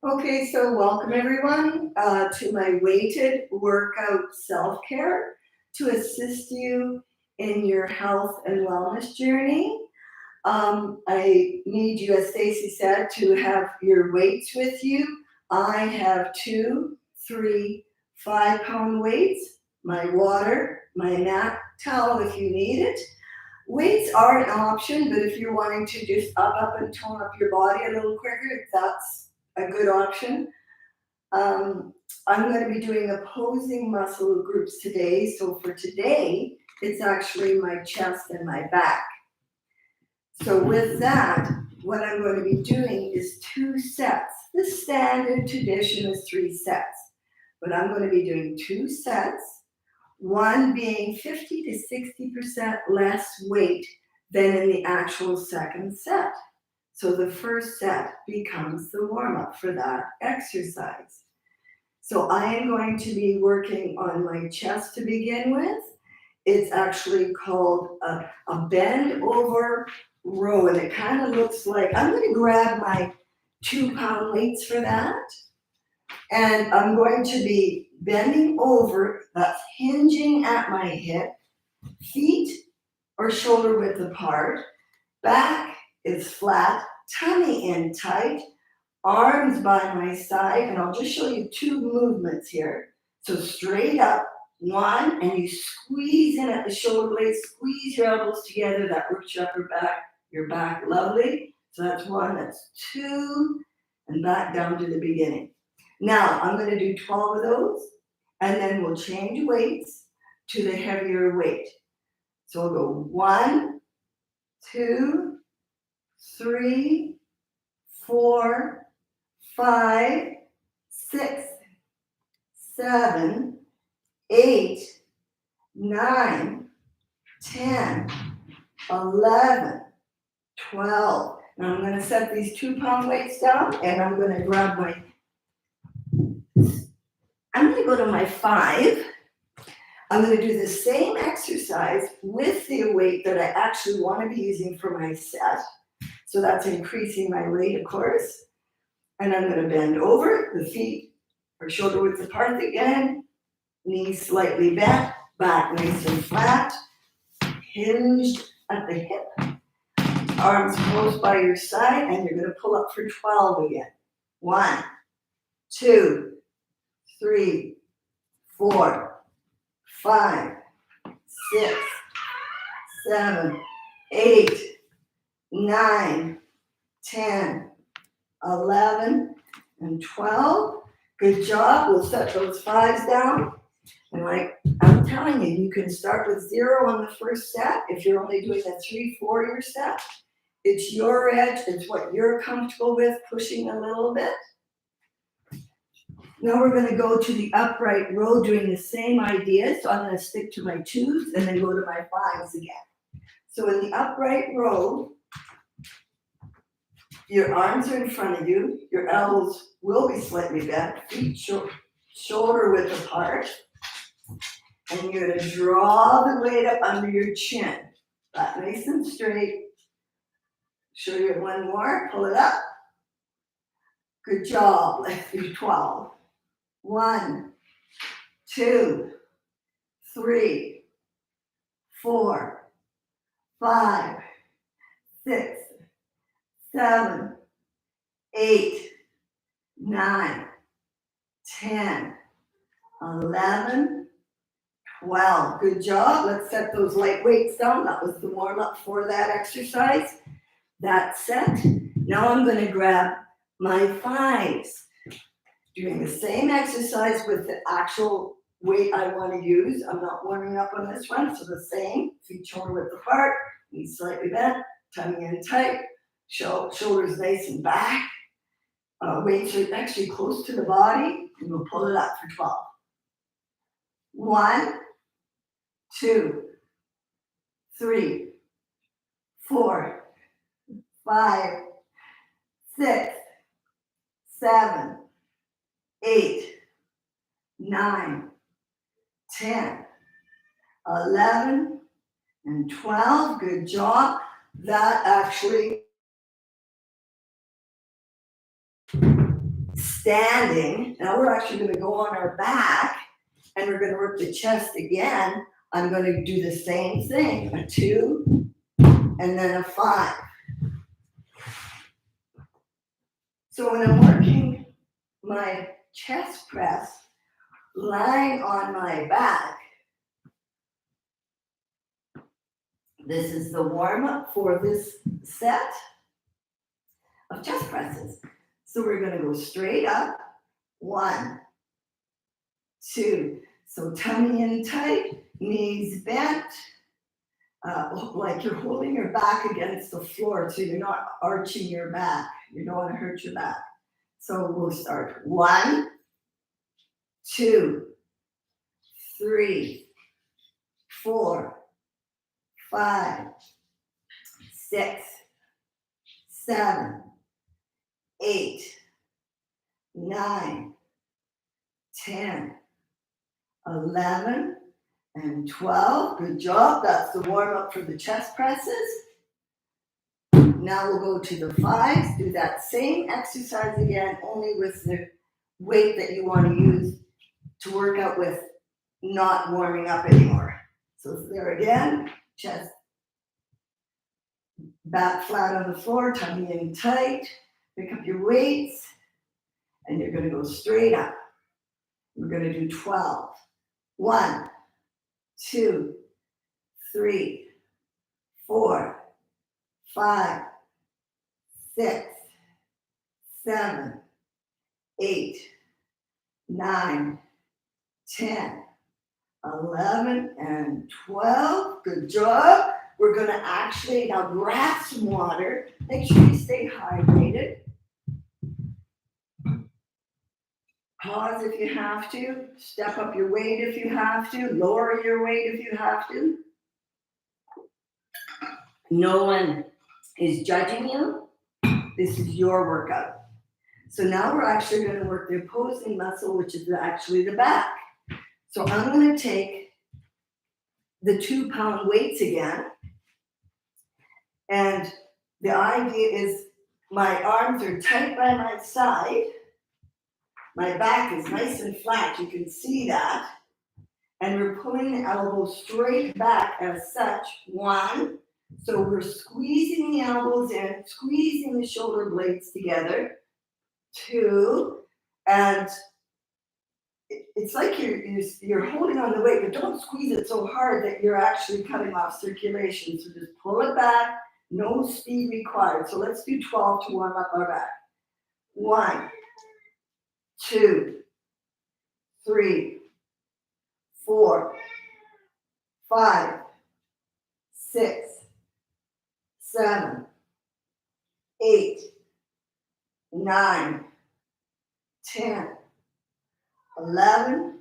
Okay, so welcome everyone to my weighted workout self-care to assist you in your health and wellness journey. I need you, as Stacy said, to have your weights with you. I have 2, 3, 5 pound weights, my water, my mat towel if you need it. Weights are an option, but if you're wanting to just up and tone up your body a little quicker, that's a good option. Um, I'm going to be doing opposing muscle groups today. So for today, it's actually my chest and my back. So with that, what I'm going to be doing is 2 sets. The standard tradition is 3 sets, but I'm going to be doing 2 sets, one being 50 to 60% less weight than in the actual second set. So the first set becomes the warm-up for that exercise. So I am going to be working on my chest to begin with. It's actually called a bend over row, and it kind of looks like, I'm going to grab my 2 pound weights for that, and I'm going to be bending over, that's hinging at my hip, feet or shoulder width apart, back is flat, tummy in tight, arms by my side, and I'll just show you 2 movements here. So straight up, 1, and you squeeze in at the shoulder blades, squeeze your elbows together, that works your back, lovely. So that's 1, that's 2, and back down to the beginning. Now, I'm going to do 12 of those, and then we'll change weights to the heavier weight. So we'll go 1, 2, 3, 4, 5, 6, 7, 8, 9, 10, 11, 12. Now I'm going to set these 2 pound weights down, and I'm going to go to my 5. I'm going to do the same exercise with the weight that I actually want to be using for my set. So that's increasing my weight, of course. And I'm going to bend over, the feet or shoulder width apart again, knees slightly bent, back nice and flat, hinged at the hip, arms close by your side, and you're going to pull up for 12 again. 1, 2, 3, 4, 5, 6, 7, 8, 9, 10, 11, and 12. Good job. We'll set those 5s down. And like I'm telling you, you can start with 0 on the first set. If you're only doing a 3, 4-year set, it's your edge. It's what you're comfortable with, pushing a little bit. Now we're going to go to the upright row doing the same idea. So I'm going to stick to my 2s and then go to my 5s again. So in the upright row, your arms are in front of you. Your elbows will be slightly bent, feet shoulder width apart. And you're going to draw the weight up under your chin. Back nice and straight. Show you one more. Pull it up. Good job. Let's do 12. 1, 2, 3, 4, 5, 6, 7, 8, 9, 10, 11, 12. Good job. Let's set those light weights down. That was the warm-up for that exercise. That's set. Now I'm going to grab my 5s. Doing the same exercise with the actual weight I want to use. I'm not warming up on this one, so the same. Feet shoulder width apart, knees slightly bent, tummy in tight, shoulders nice and back. Weights are actually close to the body, and we'll pull it up for 12. 1, 2, 3, 4, 5, 6, 7, 8, 9, 10, 11, and 12. Good job. That actually standing. Now we're actually going to go on our back and we're going to work the chest again. I'm going to do the same thing, a 2 and then a 5. So when I'm working my chest press, lying on my back, this is the warm-up for this set of chest presses. So we're going to go straight up, 1, 2. So tummy in tight, knees bent, like you're holding your back against the floor so you're not arching your back. You don't want to hurt your back. So we'll start 1, 2, 3, 4, 5, 6, 7, 8, 9, 10, 11, and 12. Good job. That's the warm up for the chest presses. Now we'll go to the 5s. Do that same exercise again, only with the weight that you want to use to work out with, not warming up anymore. So there again, chest back flat on the floor, tummy in tight. Pick up your weights, and you're going to go straight up. We're going to do 12. 1, 2, 3, 4, 5, 6, 7, 8, 9, 10, 11, and 12. Good job. We're going to actually now grab some water. Make sure you stay hydrated. Pause if you have to. Step up your weight if you have to. Lower your weight if you have to. No one is judging you. This is your workout. So now we're actually going to work the opposing muscle, which is actually the back. So I'm going to take the 2-pound weights again. And the idea is my arms are tight by my side. My back is nice and flat. You can see that. And we're pulling the elbow straight back as such. 1. So we're squeezing the elbows in, squeezing the shoulder blades together. 2. And it's like you're holding on the weight, but don't squeeze it so hard that you're actually cutting off circulation. So just pull it back. No speed required. So let's do 12 to warm up our back. 1, 2, 3, 4, 5, 6, 7, 8, 9, 10, 11,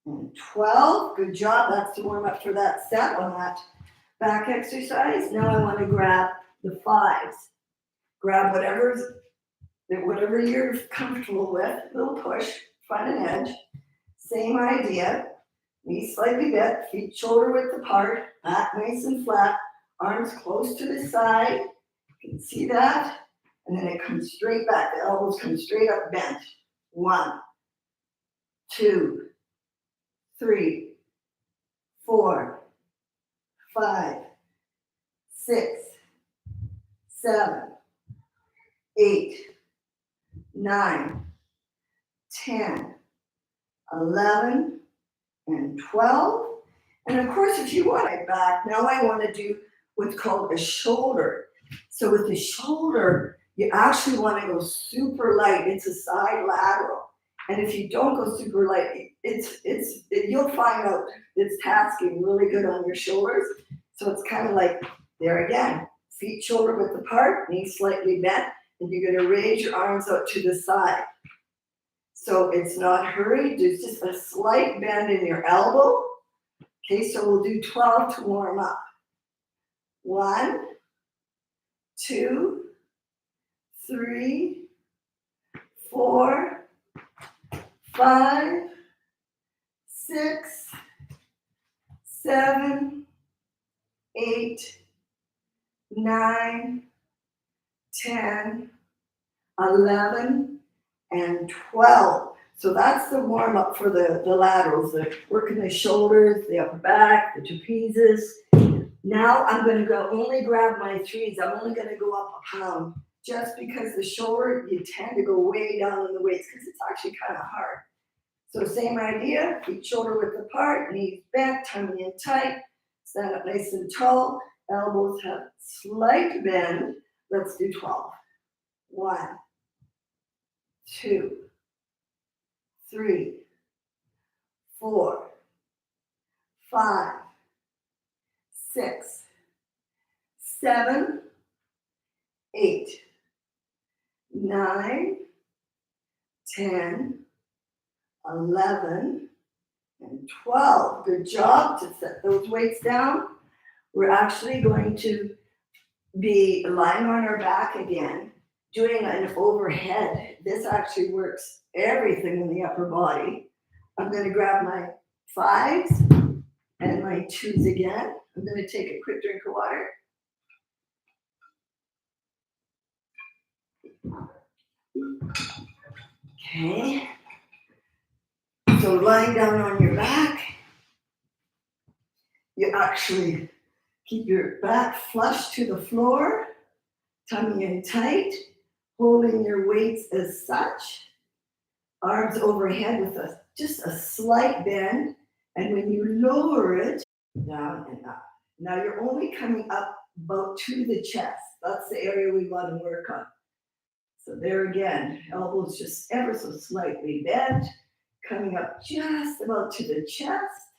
and 12. Good job. That's the warm up for that set on that back exercise. Now I want to grab the 5s. Grab whatever you're comfortable with. A little push, front and edge. Same idea. Knees slightly bent, feet shoulder width apart, back nice and flat, arms close to the side. You can see that. And then it comes straight back. The elbows come straight up bent. 1, 2, 3, 4, 5, 6, 7, 8, 9, 10, 11, and 12. And of course, if you want it back, now I want to do what's called a shoulder. So with the shoulder, you actually want to go super light. It's a side lateral. And if you don't go super light, you'll find out it's tasking really good on your shoulders. So it's kind of like, there again, feet shoulder width apart, knees slightly bent, and you're going to raise your arms out to the side. So it's not hurried, there's just a slight bend in your elbow. Okay, so we'll do 12 to warm up. 1, 2, 3, 4, 5, 6, 7, 8, 9, 10, 11, and 12. So that's the warm up for the laterals, working the shoulders, the upper back, the trapezes. Now I'm going to go only grab my threes. I'm only going to go up a pound just because the shoulder, you tend to go way down in the weights because it's actually kind of hard. So same idea, feet shoulder width apart, knees bent, tummy in tight, stand up nice and tall, elbows have slight bend. Let's do 12. 1, 2, 3, 4, 5, 6, 7, 8, 9, 10, 11, and 12. Good job to set those weights down. We're actually going to be lying on our back again, doing an overhead. This actually works everything in the upper body. I'm going to grab my 5s and my 2s again. I'm going to take a quick drink of water. Okay. So lying down on your back, you actually keep your back flush to the floor, tummy in tight, holding your weights as such, arms overhead with just a slight bend, and when you lower it, down and up. Now you're only coming up about to the chest. That's the area we want to work on. So there again, elbows just ever so slightly bent, coming up just about to the chest.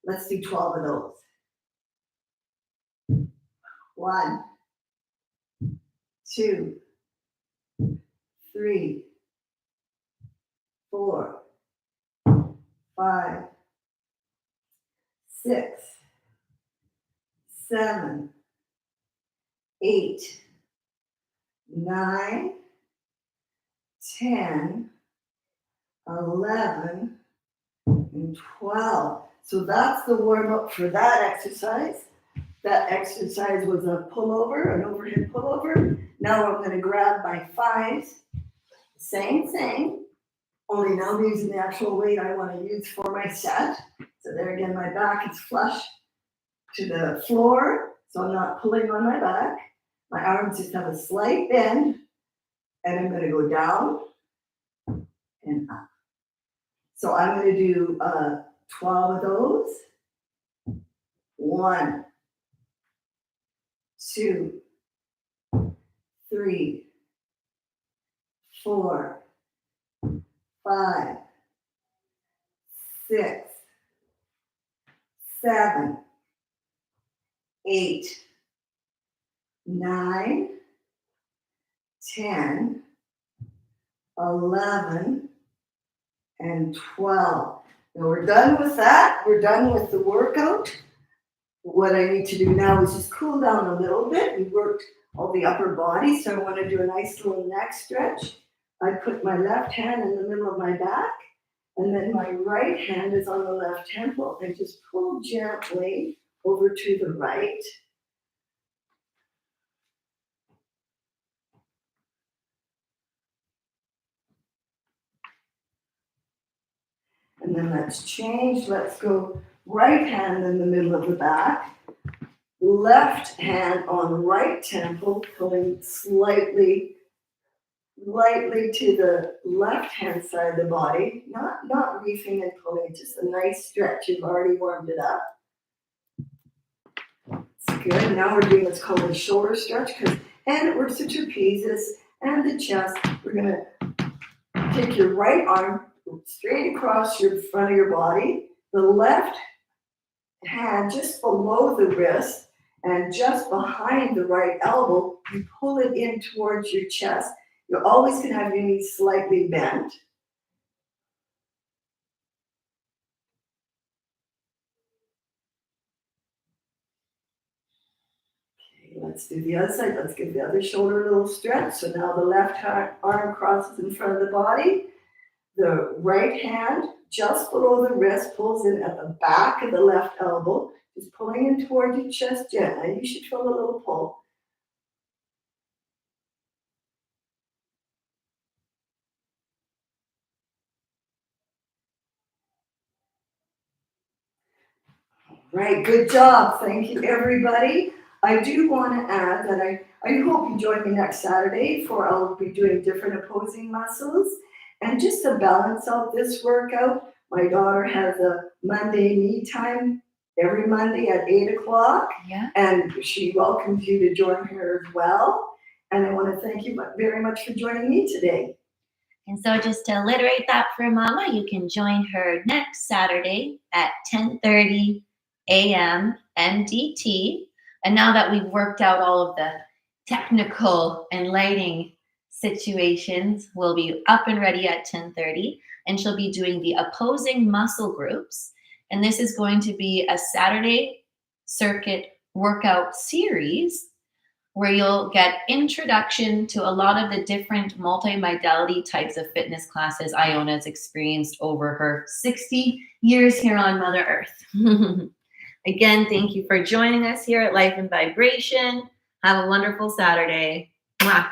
Let's do 12 of those. 1, 2, 3, 4, 5, 6, 7, 8, 9, 10, 11, and 12. So that's the warm up for that exercise. That exercise was a pullover, an overhead pullover. Now I'm going to grab my 5s. Same thing, only now I'm using the actual weight I want to use for my set. So there again, my back is flush to the floor, so I'm not pulling on my back. My arms just have a slight bend, and I'm going to go down and up. So I'm going to do 12 of those. 1, 2, 3, 4, 5, 6, 7, 8, 9, 10, 11, and 12. Now we're done with that. We're done with the workout. What I need to do now is just cool down a little bit. We worked all the upper body, so I want to do a nice little neck stretch. I put my left hand in the middle of my back, and then my right hand is on the left temple, and just pull gently over to the right. And then let's change. Let's go right hand in the middle of the back, left hand on right temple, pulling lightly to the left hand side of the body, not reefing and pulling, just a nice stretch. You've already warmed it up. It's good. Now we're doing what's called a shoulder stretch, and it works the trapezes and the chest. We're going to take your right arm straight across your front of your body, the left hand just below the wrist and just behind the right elbow. You pull it in towards your chest. You're always going to have your knees slightly bent. Okay, let's do the other side. Let's give the other shoulder a little stretch. So now the left arm crosses in front of the body. The right hand just below the wrist pulls in at the back of the left elbow, just pulling in towards your chest gently. You should feel a little pull. Right, good job. Thank you, everybody. I do want to add that I hope you join me next Saturday for I'll be doing different opposing muscles. And just to balance out this workout, my daughter has a Monday me time every Monday at 8 o'clock. Yeah. And she welcomes you to join her as well. And I want to thank you very much for joining me today. And so just to alliterate that for Mama, you can join her next Saturday at 10:30 a.m. MDT. And now that we've worked out all of the technical and lighting situations, we'll be up and ready at 10:30, and she'll be doing the opposing muscle groups. And this is going to be a Saturday circuit workout series where you'll get introduction to a lot of the different multimodality types of fitness classes Iona has experienced over her 60 years here on Mother Earth. Again, thank you for joining us here at Life in Vibration. Have a wonderful Saturday. Mwah.